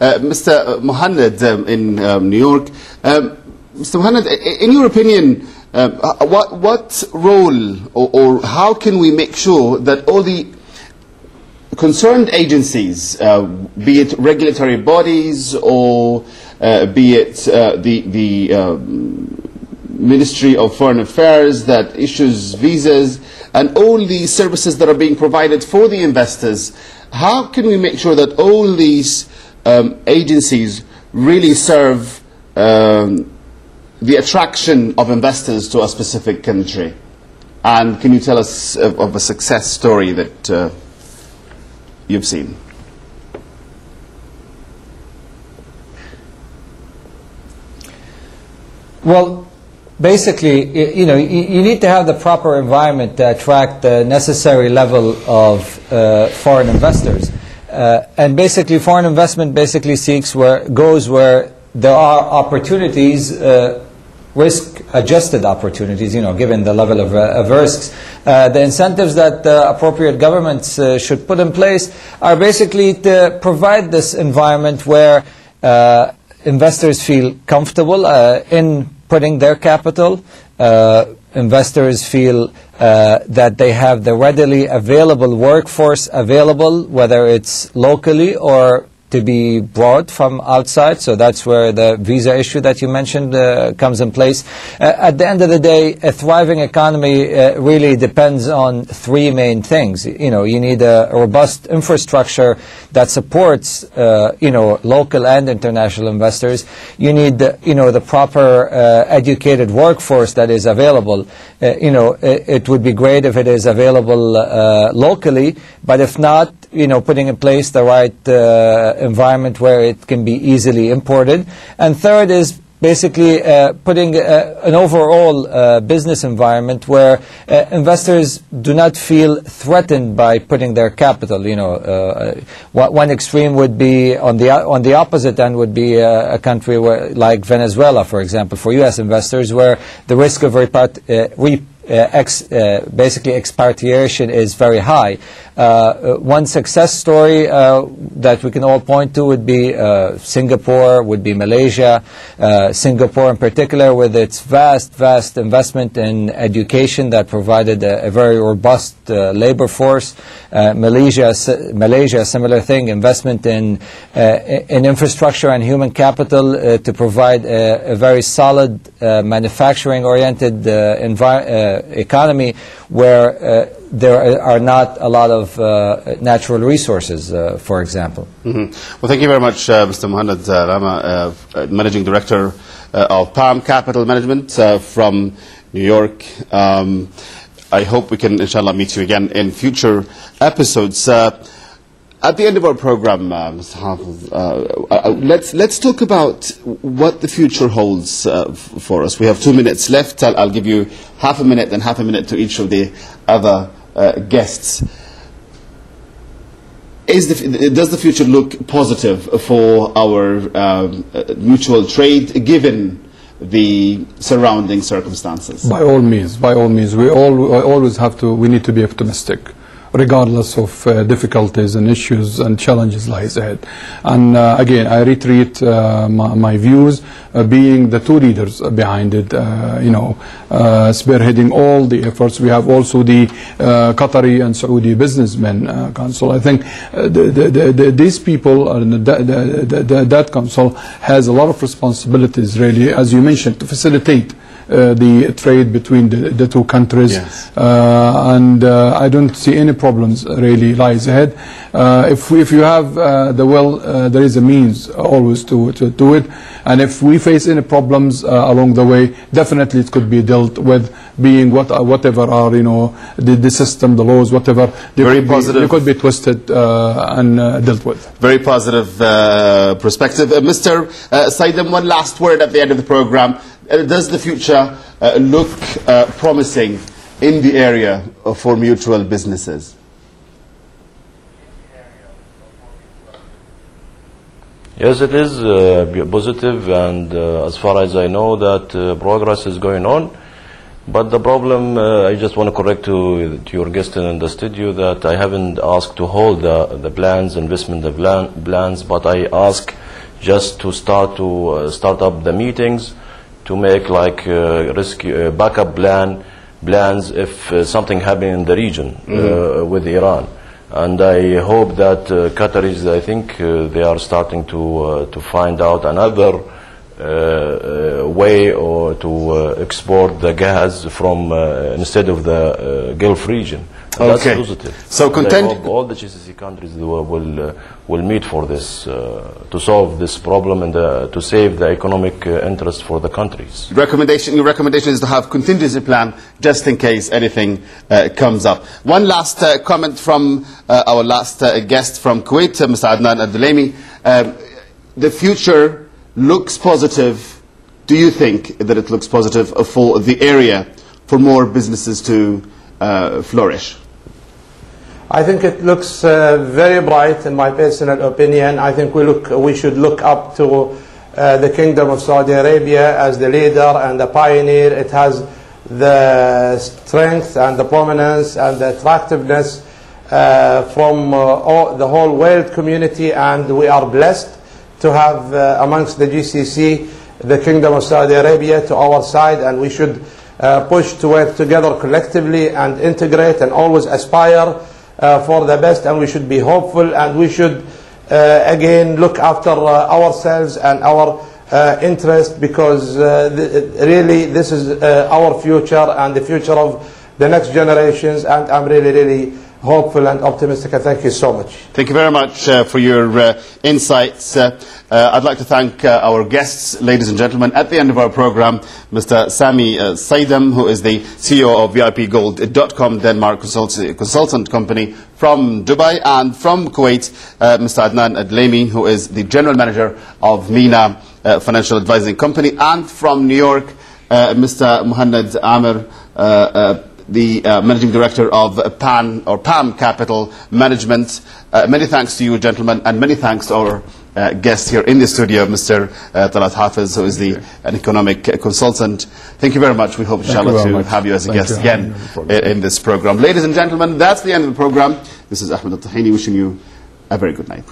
Mr. Mohanad in New York. Mr. Mohanad, in your opinion, what role or how can we make sure that all the concerned agencies, be it regulatory bodies or be it the Ministry of Foreign Affairs that issues visas and all the services that are being provided for the investors, how can we make sure that all these agencies really serve the attraction of investors to a specific country? And can you tell us of a success story that you've seen? Well, basically, you need to have the proper environment to attract the necessary level of foreign investors. And basically, foreign investment basically goes where there are opportunities, risk-adjusted opportunities, given the level of risks. The incentives that appropriate governments should put in place are basically to provide this environment where investors feel comfortable in putting their capital. Investors feel that they have the readily available workforce available, whether it's locally or to be brought from outside. So that's where the visa issue that you mentioned comes in place. At the end of the day, a thriving economy really depends on three main things. You need a robust infrastructure that supports local and international investors. You need the proper educated workforce that is available. It would be great if it is available locally, but if not, putting in place the right environment where it can be easily imported. And third is basically putting an overall business environment where investors do not feel threatened by putting their capital. One extreme would be on the opposite end would be a country like Venezuela, for example, for U.S. investors, where the risk of basically expatriation is very high. One success story that we can all point to would be Singapore, would be Malaysia. Singapore in particular, with its vast investment in education that provided a very robust labor force. Malaysia, a similar thing, investment in infrastructure and human capital to provide a very solid manufacturing-oriented economy where there are not a lot of natural resources, for example. Mm-hmm. Well, thank you very much, Mr. Mohanad Rama, Managing Director of Palm Capital Management from New York. I hope we can, inshallah, meet you again in future episodes. At the end of our program, Mr. Hafiz, let's talk about what the future holds for us. We have 2 minutes left. I'll give you half a minute and half a minute to each of the other guests. Does the future look positive for our mutual trade, given the surrounding circumstances? By all means, we we need to be optimistic, regardless of difficulties and issues and challenges lies ahead. And again, I reiterate my views, being the two leaders behind it, spearheading all the efforts. We have also the Qatari and Saudi Businessmen Council. I think these people, that council has a lot of responsibilities, really, as you mentioned, to facilitate the trade between the two countries. Yes. And I don't see any problems really lies ahead. If you have the will, there is a means always to do it. And if we face any problems along the way, definitely it could be dealt with, being whatever are the system, the laws, whatever. Very positive. They could be twisted and dealt with. Very positive perspective. Mr. Saidam, one last word at the end of the program. Does the future look promising in the area for mutual businesses? Yes, it is positive, and as far as I know, that progress is going on. But the problem, I just want to correct to your guest in the studio that I haven't asked to hold the plans, investment plans, but I ask just to start up the meetings, to make like backup plans if something happens in the region with Iran. And I hope that Qataris, I think they are starting to find out another way or to export the gas from instead of the Gulf region. That's positive. So I hope all the GCC countries will meet for this to solve this problem and to save the economic interest for the countries. Your recommendation is to have contingency plan just in case anything comes up. One last comment from our last guest from Kuwait, Mr. Adnan Abdulami. The future looks positive. Do you think that it looks positive for the area, for more businesses to flourish? I think it looks very bright, in my personal opinion. I think we should look up to the Kingdom of Saudi Arabia as the leader and the pioneer. It has the strength and the prominence and the attractiveness from the whole world community, and we are blessed to have amongst the GCC the Kingdom of Saudi Arabia to our side, and we should push to work together collectively and integrate and always aspire for the best, and we should be hopeful, and we should again look after ourselves and our interest, because really this is our future and the future of the next generations, and I'm really hopeful and optimistic, and thank you so much. Thank you very much for your insights. I'd like to thank our guests, ladies and gentlemen. At the end of our program, Mr. Sami Saidam, who is the CEO of VIPGold.com, Denmark consultant company from Dubai, and from Kuwait, Mr. Adnan Abdulami, who is the general manager of MENA Financial Advising Company, and from New York, Mr. Muhannad Amir, the Managing Director of PAM Capital Management. Many thanks to you, gentlemen, and many thanks to our guest here in the studio, Mr. طلعت Hafez, who is an economic consultant. Thank you very much. We hope, inshallah, to have you as a guest again in this program. Ladies and gentlemen, that's the end of the program. This is Ahmed Al-Tahini wishing you a very good night.